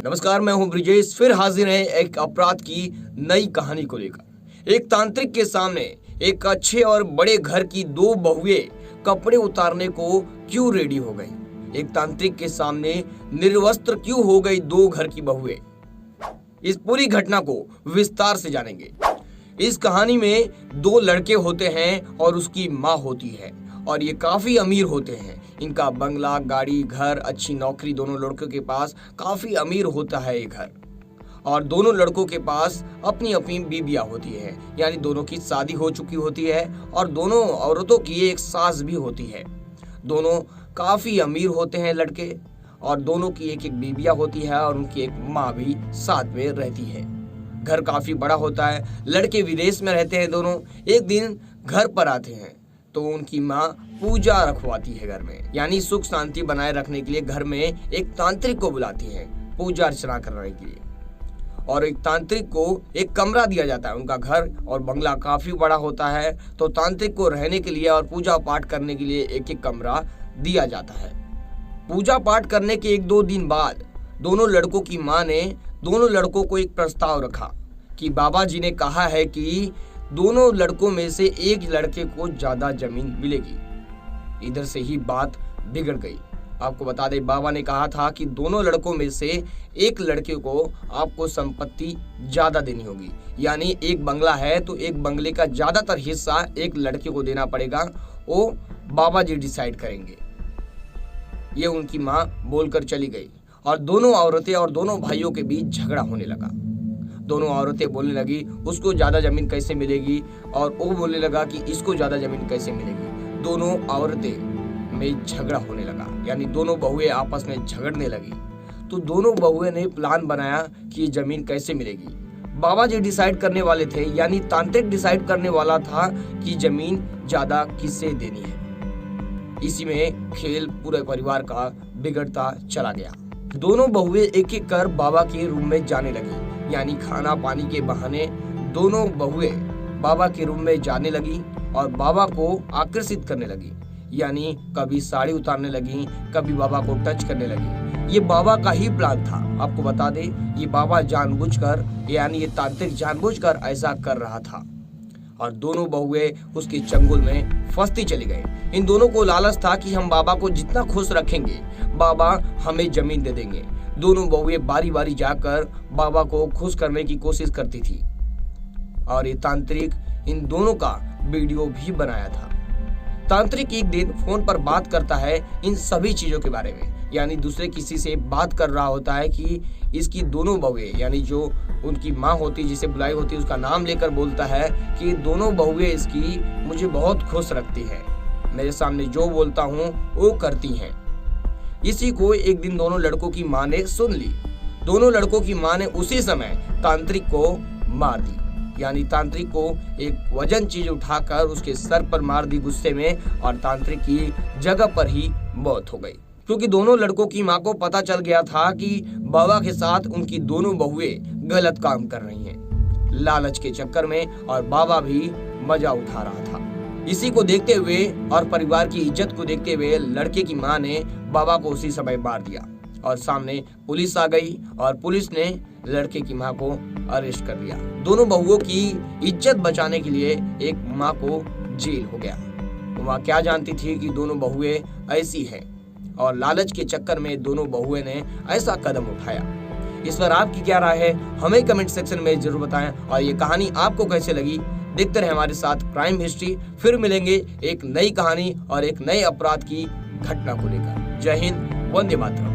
नमस्कार, मैं हूं ब्रिजेश। फिर हाजिर है एक अपराध की नई कहानी को लेकर। एक तांत्रिक के सामने एक अच्छे और बड़े घर की दो बहुएं कपड़े उतारने को क्यों रेडी हो गई? एक तांत्रिक के सामने निर्वस्त्र क्यों हो गई दो घर की बहुएं? इस पूरी घटना को विस्तार से जानेंगे। इस कहानी में दो लड़के होते हैं और उसकी माँ होती है और ये काफी अमीर होते हैं। इनका बंगला, गाड़ी, घर, अच्छी नौकरी, दोनों लड़कों के पास काफी अमीर होता है ये घर। और दोनों लड़कों के पास अपनी अपनी बीबियां होती है, यानी दोनों की शादी हो चुकी होती है और दोनों औरतों की एक सास भी होती है। दोनों काफी अमीर होते हैं लड़के और दोनों की एक एक बीबियां होती है और उनकी एक माँ भी साथ में रहती है। घर काफी बड़ा होता है। लड़के विदेश में रहते हैं दोनों। एक दिन घर पर आते हैं तो उनकी माँ पूजा रखवाती है घर में, यानी सुख शांति बनाए रखने के लिए घर में एक तांत्रिक को बुलाती है पूजा अर्चना करने के लिए। और एक तांत्रिक को एक कमरा दिया जाता है। उनका घर और बंगला काफी बड़ा होता है तो तांत्रिक को रहने के लिए और पूजा पाठ करने के लिए एक एक कमरा दिया जाता है। पूजा पाठ करने के एक दो दिन बाद दोनों लड़कों की माँ ने दोनों लड़कों को एक प्रस्ताव रखा कि बाबा जी ने कहा है कि दोनों लड़कों में से एक लड़के को ज्यादा जमीन मिलेगी। इधर से ही बात बिगड़ गई। आपको बता दें, बाबा ने कहा था कि दोनों लड़कों में से एक लड़के को आपको संपत्ति ज्यादा देनी होगी, यानी एक बंगला है तो एक बंगले का ज्यादातर हिस्सा एक लड़के को देना पड़ेगा। वो बाबा जी डिसाइड करेंगे। ये उनकी माँ बोलकर चली गई और दोनों औरतें और दोनों भाइयों के बीच झगड़ा होने लगा। दोनों औरतें बोलने लगी उसको ज्यादा जमीन कैसे मिलेगी और वो बोलने लगा कि इसको ज्यादा जमीन कैसे मिलेगी। दोनों औरतें में झगड़ा होने लगा, यानी दोनों बहुएं आपस में झगड़ने लगी। तो दोनों बहुएं ने प्लान बनाया कि जमीन कैसे मिलेगी। बाबा जी डिसाइड करने वाले थे, यानी तांत्रिक डिसाइड करने वाला था कि जमीन ज्यादा किससे देनी है। इसी में खेल पूरे परिवार का बिगड़ता चला गया। दोनों बहुएं एक एक कर बाबा के रूम में जाने लगी, यानी खाना पानी के बहाने दोनों बहुएं बाबा के रूम में जाने लगी और बाबा को आकर्षित करने लगी, यानी कभी साड़ी उतारने लगी, कभी बाबा को टच करने लगी। ये बाबा का ही प्लान था। आपको बता दें, ये बाबा जानबूझकर, यानी ये तांत्रिक जानबूझकर ऐसा कर रहा था और दोनों बहुएं उसके चंगुल में फंसती चली गई। इन दोनों को लालच था कि हम बाबा को जितना खुश रखेंगे बाबा हमें जमीन दे देंगे। दोनों बहुएं बारी बारी जाकर बाबा को खुश करने की कोशिश करती थी और ये तांत्रिक इन दोनों का वीडियो भी बनाया था। तांत्रिक एक दिन फोन पर बात करता है इन सभी चीजों के बारे में, यानी दूसरे किसी से बात कर रहा होता है कि इसकी दोनों बहुएं, यानी जो उनकी माँ होती जिसे बुलाई होती उसका नाम लेकर बोलता है कि दोनों बहुएं इसकी मुझे बहुत खुश रखती है, मेरे सामने जो बोलता हूँ वो करती हैं। इसी को एक दिन दोनों लड़कों की माँ ने सुन ली। दोनों लड़कों की माँ ने उसी समय तांत्रिक को मार दी, यानी तांत्रिक को एक वजन चीज उठाकर उसके सर पर मार दी गुस्से में और तांत्रिक की जगह पर ही मौत हो गई। क्योंकि दोनों लड़कों की माँ को पता चल गया था कि बाबा के साथ उनकी दोनों बहुएं गलत काम कर रही हैं, लालच के चक्कर में, और बाबा भी मजा उठा रहा था। इसी को देखते हुए और परिवार की इज्जत को देखते हुए लड़के की माँ ने बाबा को उसी समय मार दिया और सामने पुलिस आ गई और पुलिस ने लड़के की माँ को अरेस्ट कर लिया। दोनों बहुओं की इज्जत बचाने के लिए एक माँ को जेल हो गया। वो माँ क्या जानती थी कि दोनों बहुएं ऐसी हैं और लालच के चक्कर में दोनों बहुएं ने ऐसा कदम उठाया। इस पर आपकी क्या राय है हमें कमेंट सेक्शन में जरूर बताएं और ये कहानी आपको कैसे लगी। देखते रहे हमारे साथ क्राइम हिस्ट्री। फिर मिलेंगे एक नई कहानी और एक नए अपराध की घटना को लेकर। जय हिंद, वंदे मातरम।